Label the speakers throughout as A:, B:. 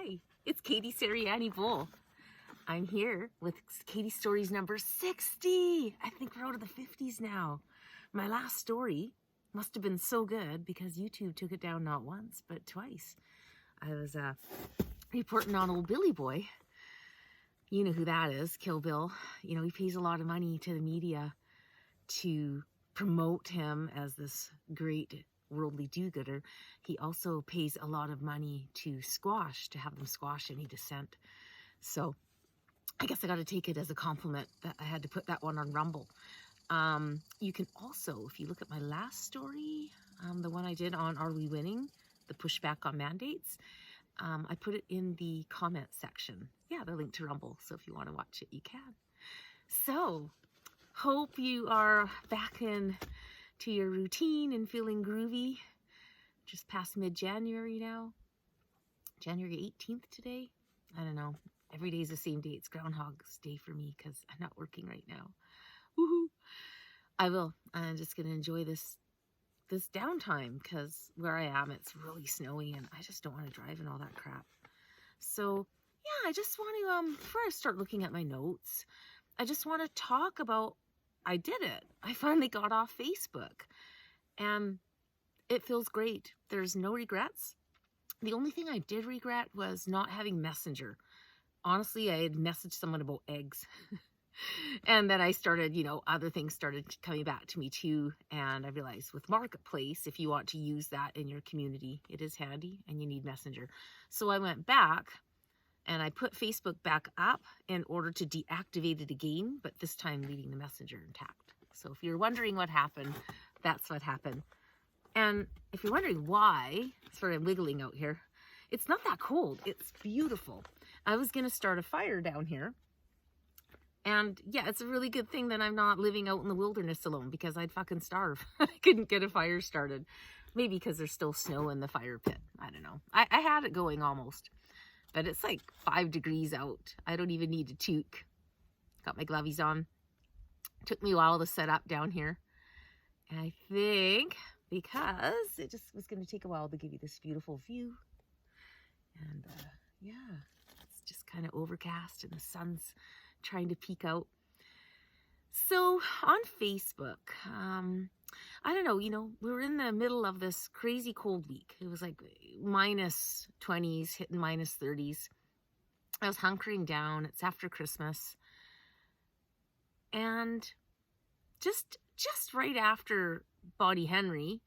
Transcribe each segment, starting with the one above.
A: Hi, it's KatieStories I'm here with Katie Stories number 60. I think we're out of the 50s now. My last story must have been so good because YouTube took it down not once, but twice. I was reporting on old Billy Boy. You know who that is, Kill Bill. You know, he pays a lot of money to the media to promote him as this great worldly do-gooder. He also pays a lot of money to have them squash any dissent. So I guess I got to take it as a compliment that I had to put that one on Rumble. You can also, if you look at my last story, the one I did on Are We Winning? The pushback on mandates, I put it in the comment section. Yeah, the link to Rumble. So if you want to watch it, you can. So hope you are back in to your routine and feeling groovy. Just past mid-January now. January 18th today. I don't know. Every day is the same day. It's Groundhog's Day for me because I'm not working right now. Woohoo! I will. I'm just going to enjoy this downtime because where I am, it's really snowy and I just don't want to drive and all that crap. So, yeah, I just want to, before I start looking at my notes, I just want to talk about, I did it. I finally got off Facebook and it feels great. There's no regrets. The only thing I did regret was not having Messenger. Honestly, I had messaged someone about eggs and then I started, you know, other things started coming back to me too. And I realized with Marketplace, if you want to use that in your community, it is handy and you need Messenger. So I went back and I put Facebook back up in order to deactivate it again, but this time leaving the Messenger intact. So if you're wondering what happened, that's what happened. And if you're wondering why, sorry, I'm wiggling out here, it's not that cold. It's beautiful. I was going to start a fire down here. And yeah, it's a really good thing that I'm not living out in the wilderness alone because I'd fucking starve. I couldn't get a fire started. Maybe because there's still snow in the fire pit. I don't know. I had it going almost. But it's like 5 degrees out. I don't even need a toque. Got my glovies on. Took me a while to set up down here. And I think because it just was going to take a while to give you this beautiful view. And yeah, it's just kind of overcast and the sun's trying to peek out. So on Facebook, I don't know, you know, we were in the middle of this crazy cold week. It was like minus 20s, hitting minus 30s. I was hunkering down. It's after Christmas. And just right after Bonnie Henry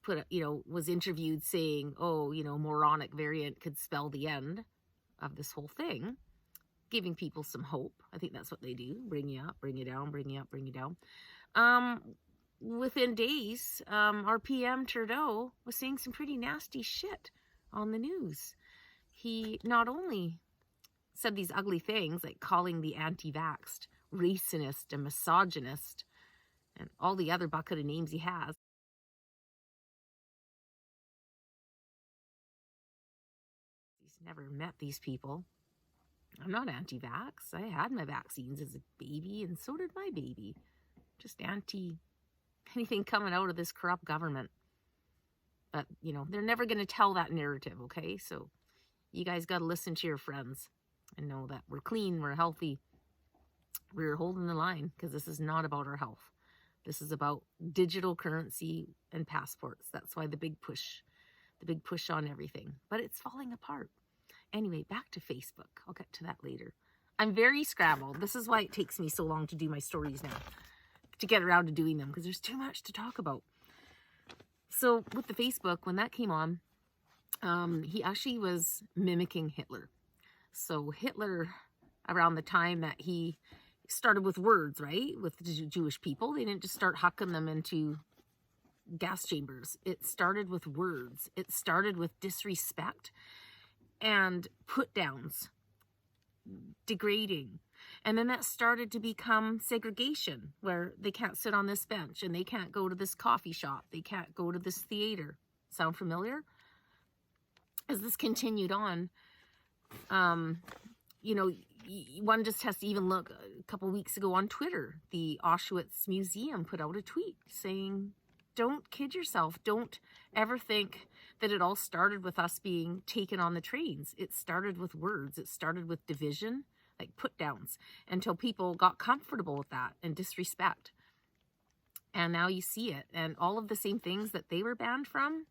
A: was interviewed saying, oh, you know, moronic variant could spell the end of this whole thing, giving people some hope. I think that's what they do. Bring you up, bring you down, bring you up, bring you down. Within days, our PM Trudeau was saying some pretty nasty shit on the news. He not only said these ugly things like calling the anti-vaxxed racist and misogynist and all the other bucket of names he has. He's never met these people. I'm not anti-vax. I had my vaccines as a baby, and so did my baby. Just anti anything coming out of this corrupt government. But, you know, they're never going to tell that narrative, okay? So you guys got to listen to your friends and know that we're clean, we're healthy. We're holding the line because this is not about our health. This is about digital currency and passports. That's why the big push on everything. But it's falling apart. Anyway, back to Facebook. I'll get to that later. I'm very scrambled. This is why it takes me so long to do my stories now, to get around to doing them, because there's too much to talk about. So with the Facebook, when that came on, he actually was mimicking Hitler. So Hitler, around the time that he started with words, right, with the Jewish people, they didn't just start hucking them into gas chambers. It started with words. It started with disrespect and put downs, degrading. And then that started to become segregation, where they can't sit on this bench and they can't go to this coffee shop. They can't go to this theater. Sound familiar? As this continued on, you know, one just has to even look. A couple weeks ago on Twitter, the Auschwitz Museum put out a tweet saying, don't kid yourself. Don't ever think that it all started with us being taken on the trains. It started with words. It started with division, like put downs, until people got comfortable with that and disrespect. And now you see it. And all of the same things that they were banned from,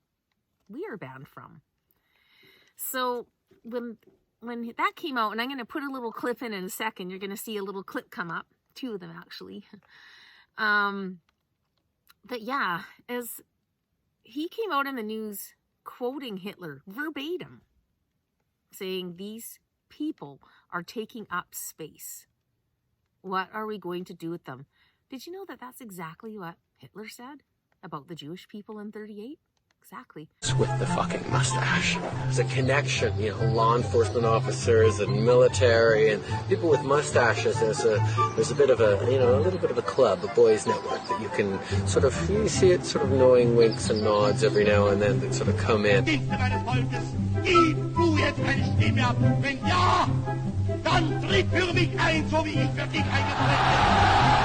A: we are banned from. So when that came out, and I'm going to put a little clip in a second, you're going to see a little clip come up, 2 of them actually. But yeah, as he came out in the news quoting Hitler verbatim, saying these people are taking up space. What are we going to do with them? Did you know that that's exactly what Hitler said about the Jewish people in 38? Exactly.
B: With the fucking mustache. There's a connection, law enforcement officers and military and people with mustaches. There's a bit of a, a little bit of a club, a boys' network that you can you see it sort of knowing winks and nods every now and then that sort of come in.
C: Dann tritt für mich ein, so wie ich für dich eingetreten bin.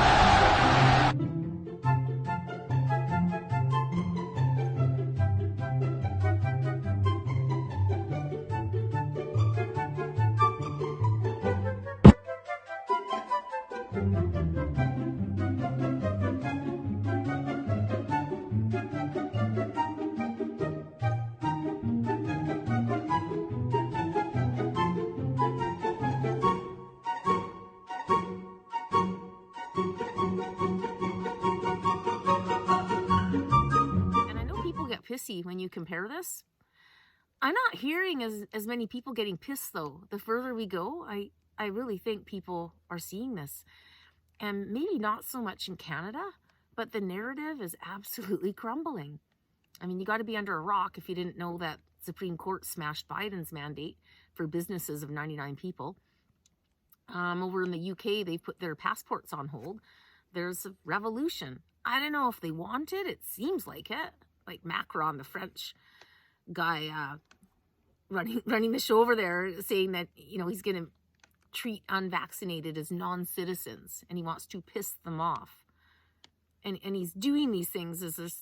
A: Pissy when you compare this. I'm not hearing as many people getting pissed though. The further we go, I really think people are seeing this. And maybe not so much in Canada, but the narrative is absolutely crumbling. I mean, you got to be under a rock if you didn't know that Supreme Court smashed Biden's mandate for businesses of 99 people. Over in the UK, they put their passports on hold. There's a revolution. I don't know if they want it. It seems like it. Like Macron, the French guy running the show over there, saying that, he's going to treat unvaccinated as non-citizens and he wants to piss them off. And he's doing these things as there's,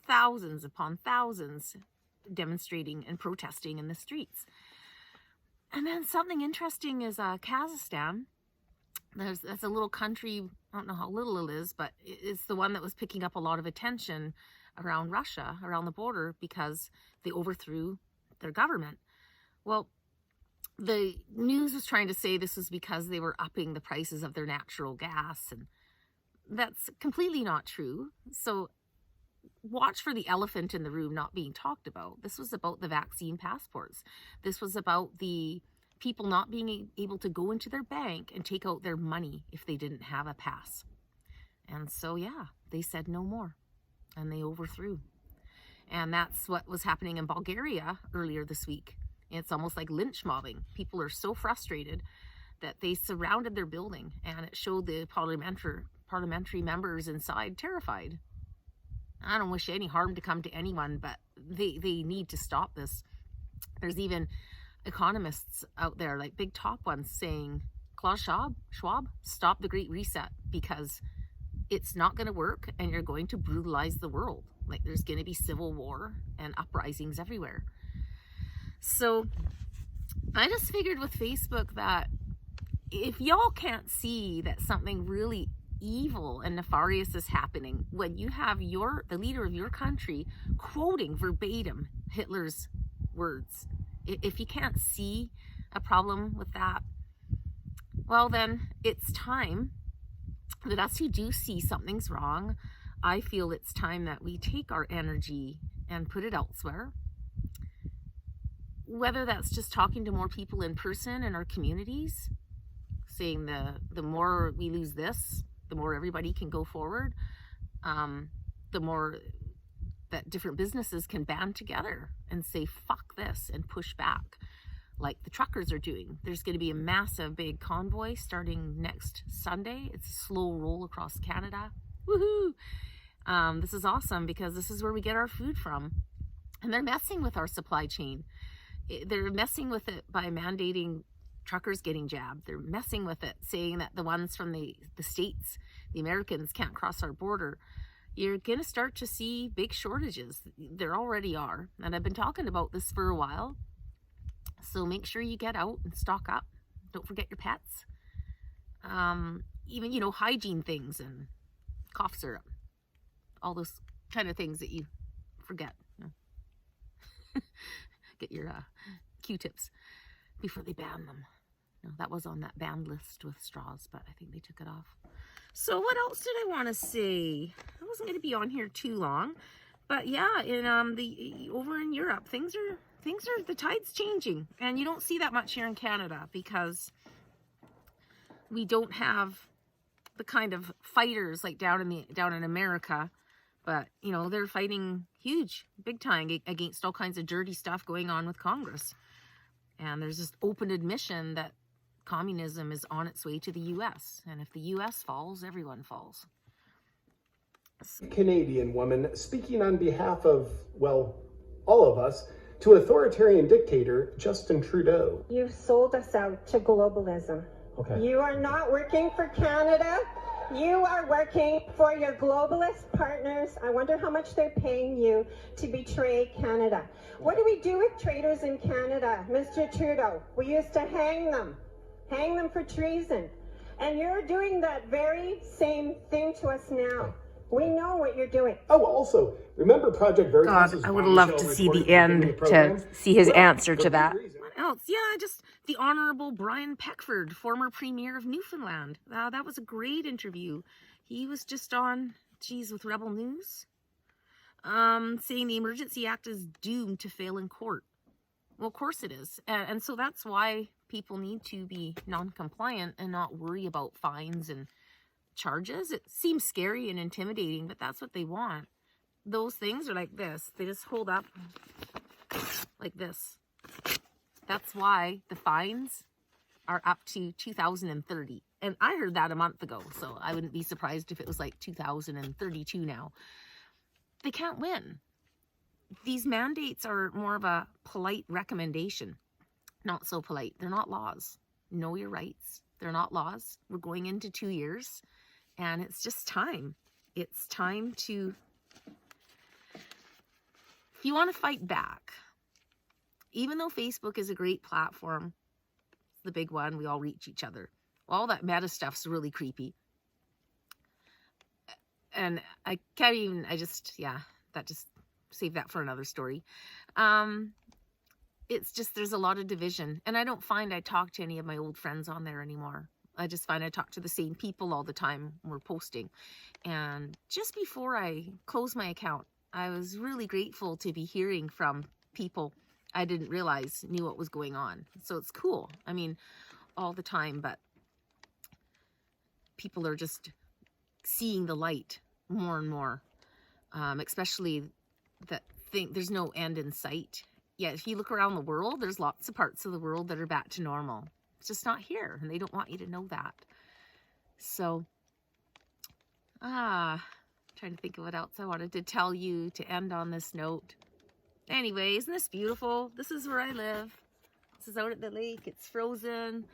A: thousands upon thousands demonstrating and protesting in the streets. And then something interesting is Kazakhstan. That's a little country, I don't know how little it is, but it's the one that was picking up a lot of attention around Russia, around the border, because they overthrew their government. Well, the news was trying to say this was because they were upping the prices of their natural gas, and that's completely not true. So watch for the elephant in the room not being talked about. This was about the vaccine passports. This was about the people not being able to go into their bank and take out their money if they didn't have a pass. And so, yeah, they said no more. And they overthrew. And that's what was happening in Bulgaria earlier this week. It's almost like lynch mobbing. People are so frustrated that they surrounded their building, and it showed the parliamentary members inside terrified. I don't wish any harm to come to anyone, but they need to stop this. There's even economists out there, like big top ones, saying, Klaus Schwab, stop the Great Reset, because it's not going to work and you're going to brutalize the world. Like, there's going to be civil war and uprisings everywhere. So I just figured with Facebook that if y'all can't see that something really evil and nefarious is happening when you have the leader of your country quoting verbatim Hitler's words, if you can't see a problem with that, well, then it's time that us who do see something's wrong, I feel it's time that we take our energy and put it elsewhere. Whether that's just talking to more people in person in our communities, saying the more we lose this, the more everybody can go forward, the more that different businesses can band together and say, fuck this, and push back. Like the truckers are doing. There's going to be a massive big convoy starting next Sunday. It's a slow roll across Canada. Woohoo! This is awesome because this is where we get our food from. And they're messing with our supply chain. They're messing with it by mandating truckers getting jabbed. They're messing with it, saying that the ones from the States, the Americans, can't cross our border. you're going to start to see big shortages. There already are. And I've been talking about this for a while. So make sure you get out and stock up. Don't forget your pets. Even, you know, hygiene things and cough syrup. All those kind of things that you forget. You know. Get your Q-tips before they ban them. No, that was on that banned list with straws, but I think they took it off. So what else did I want to say? I wasn't going to be on here too long, but yeah, in over in Europe, things are the tide's changing, and you don't see that much here in Canada because we don't have the kind of fighters like down in America. But you know, they're fighting huge, big time against all kinds of dirty stuff going on with Congress, and there's this open admission that communism is on its way to the U.S. And if the U.S. falls, everyone falls.
D: Canadian woman speaking on behalf of, well, all of us, to authoritarian dictator Justin Trudeau.
E: You've sold us out to globalism.
D: Okay.
E: You are not working for Canada. You are working for your globalist partners. I wonder how much they're paying you to betray Canada. What do we do with traitors in Canada, Mr. Trudeau? We used to hang them for treason. And you're doing that very same thing to us now. We know what you're doing.
D: Oh, also, remember Project Veritas?
A: God, I would love to see the end to see his answer to that. What else? Yeah, just the Honorable Brian Peckford, former Premier of Newfoundland. That was a great interview. He was just on, with Rebel News, saying the Emergency Act is doomed to fail in court. Well, of course it is. And so that's why people need to be non-compliant and not worry about fines and charges. It seems scary and intimidating, but that's what they want. Those things are like this. They just hold up like this. That's why the fines are up to 2030. And I heard that a month ago, so I wouldn't be surprised if it was like 2032 now. They can't win. These mandates are more of a polite recommendation. Not so polite. They're not laws. Know your rights. They're not laws. We're going into 2 years, and it's just time. It's time to, if you want to fight back, even though Facebook is a great platform, the big one, we all reach each other. All that meta stuff's really creepy. And I can't even, that just, save that for another story. It's just, there's a lot of division, and I don't find I talk to any of my old friends on there anymore. I just find I talk to the same people all the time we're posting. And just before I closed my account, I was really grateful to be hearing from people I didn't realize knew what was going on. So it's cool. I mean, all the time, but people are just seeing the light more and more, especially that think there's no end in sight. Yeah, if you look around the world, there's lots of parts of the world that are back to normal. It's just not here, and they don't want you to know that. So, trying to think of what else I wanted to tell you to end on this note. Anyway, isn't this beautiful? This is where I live. This is out at the lake. It's frozen.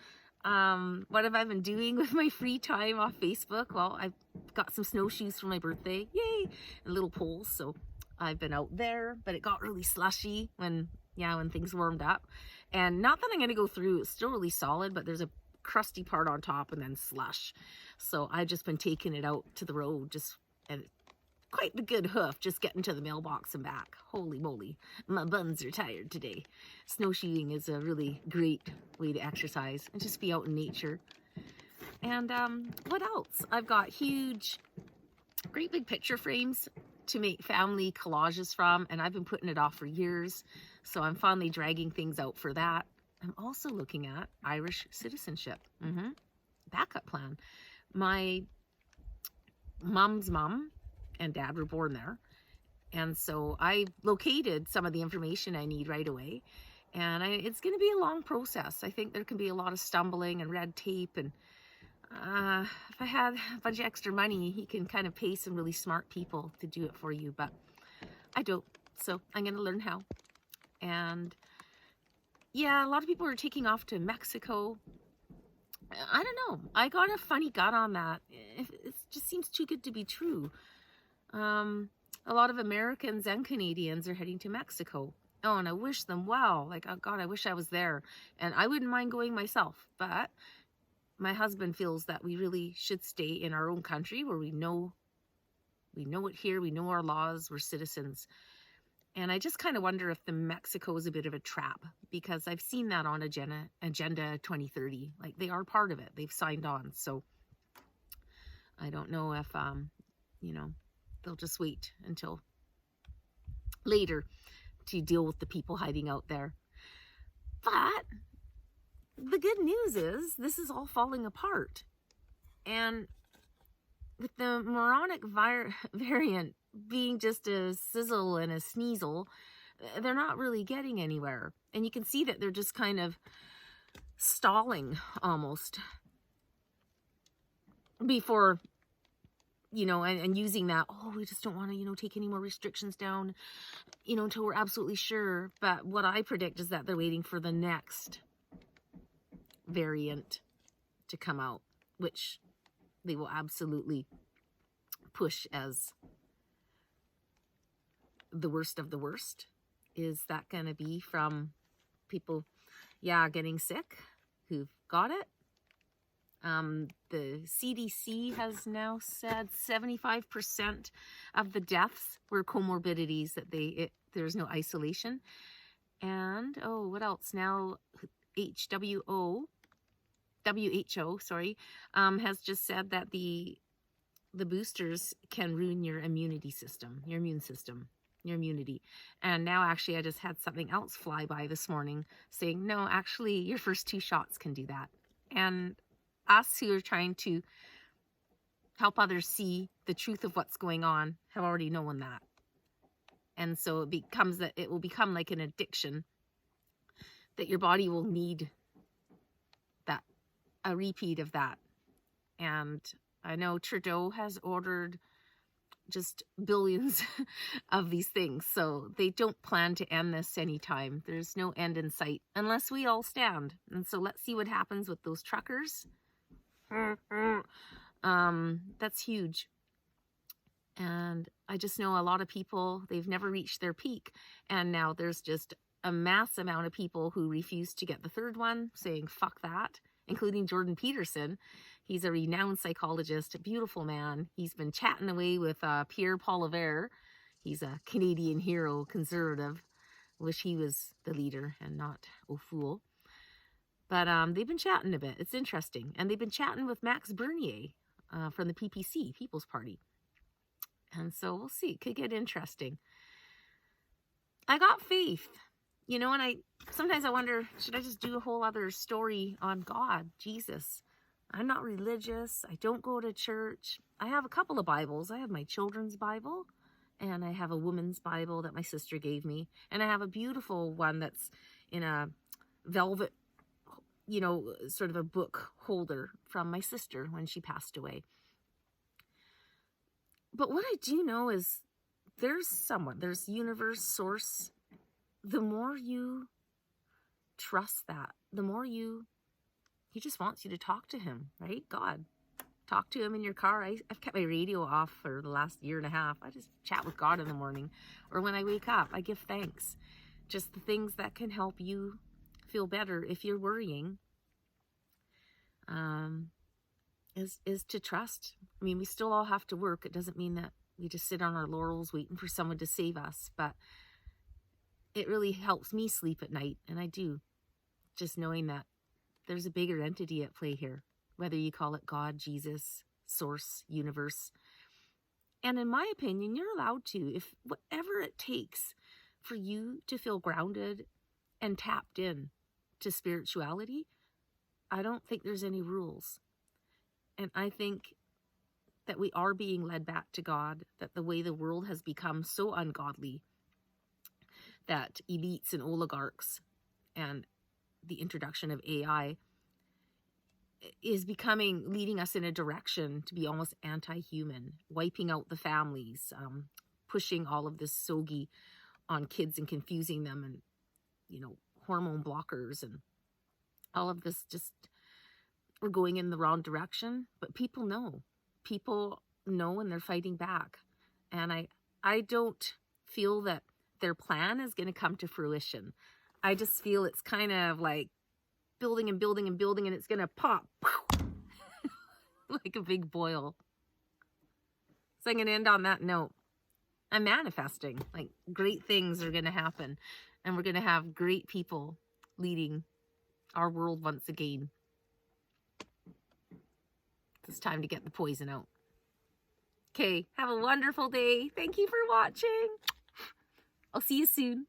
A: What have I been doing with my free time off Facebook? Well, I've got some snowshoes for my birthday. Yay! And little poles, so I've been out there, but it got really slushy when things warmed up. And not that I'm going to go through, it's still really solid, but there's a crusty part on top and then slush. So I've just been taking it out to the road, and quite a good hoof just getting to the mailbox and back. Holy moly, my buns are tired today. Snowshoeing is a really great way to exercise and just be out in nature. And what else? I've got great big picture frames to make family collages from, and I've been putting it off for years, so I'm finally dragging things out for that. I'm also looking at Irish citizenship. Backup plan. My mom's mom and dad were born there, and so I located some of the information I need right away, and it's going to be a long process. I think there can be a lot of stumbling and red tape, and if I had a bunch of extra money, you can kind of pay some really smart people to do it for you, but I don't, so I'm going to learn how. And yeah, a lot of people are taking off to Mexico. I don't know. I got a funny gut on that. It just seems too good to be true. A lot of Americans and Canadians are heading to Mexico. Oh, and I wish them well. Like, oh God, I wish I was there. And I wouldn't mind going myself, but my husband feels that we really should stay in our own country where we know it here, we know our laws, we're citizens. And I just kind of wonder if the Mexico is a bit of a trap, because I've seen that on Agenda 2030. Like, they are part of it. They've signed on. So I don't know if, they'll just wait until later to deal with the people hiding out there. But the good news is this is all falling apart. And with the moronic variant being just a sizzle and a sneasel, they're not really getting anywhere. And you can see that they're just kind of stalling almost before, and using that, oh, we just don't want to, take any more restrictions down, until we're absolutely sure. But what I predict is that they're waiting for the next variant to come out, which they will absolutely push as the worst of the worst. Is that going to be from people, getting sick who've got it? The CDC has now said 75% of the deaths were comorbidities, that there's no isolation. And, what else? Now, WHO, has just said that the boosters can ruin your immune system. And now actually I just had something else fly by this morning saying, no, actually your first 2 shots can do that. And us who are trying to help others see the truth of what's going on have already known that. And so it will become like an addiction, that your body will need a repeat of that. And I know Trudeau has ordered just billions of these things, so they don't plan to end this anytime. There's no end in sight unless we all stand. And so let's see what happens with those truckers. That's huge. And I just know a lot of people, they've never reached their peak, and now there's just a mass amount of people who refuse to get the 3rd one, saying fuck that, including Jordan Peterson. He's a renowned psychologist, a beautiful man. He's been chatting away with Pierre Poilievre. He's a Canadian hero, conservative. Wish he was the leader and not O'Fool. But they've been chatting a bit. It's interesting. And they've been chatting with Max Bernier from the PPC, People's Party. And so we'll see. It could get interesting. I got faith. And sometimes I wonder, should I just do a whole other story on God, Jesus? I'm not religious. I don't go to church. I have a couple of Bibles. I have my children's Bible, and I have a woman's Bible that my sister gave me. And I have a beautiful one that's in a velvet, sort of a book holder from my sister when she passed away. But what I do know is there's universe, source. The more you trust that, the more he just wants you to talk to him, right? God. Talk to him in your car. I've kept my radio off for the last year and a half. I just chat with God in the morning. Or when I wake up, I give thanks. Just the things that can help you feel better if you're worrying, is to trust. I mean, we still all have to work. It doesn't mean that we just sit on our laurels waiting for someone to save us, but it really helps me sleep at night, and I do, just knowing that there's a bigger entity at play here, whether you call it God, Jesus, source, universe. And in my opinion, you're allowed to, if whatever it takes for you to feel grounded and tapped in to spirituality, I don't think there's any rules. And I think that we are being led back to God, that the way the world has become so ungodly, that elites and oligarchs and the introduction of AI is leading us in a direction to be almost anti-human, wiping out the families, pushing all of this sogi on kids and confusing them, and, hormone blockers and all of this. Just, we're going in the wrong direction, but people know and they're fighting back. And I don't feel that their plan is going to come to fruition. I just feel it's kind of like building and building and building, and it's going to pop like a big boil. So I'm going to end on that note. I'm manifesting. Like, great things are going to happen. And we're going to have great people leading our world once again. It's time to get the poison out. Okay, have a wonderful day. Thank you for watching. I'll see you soon.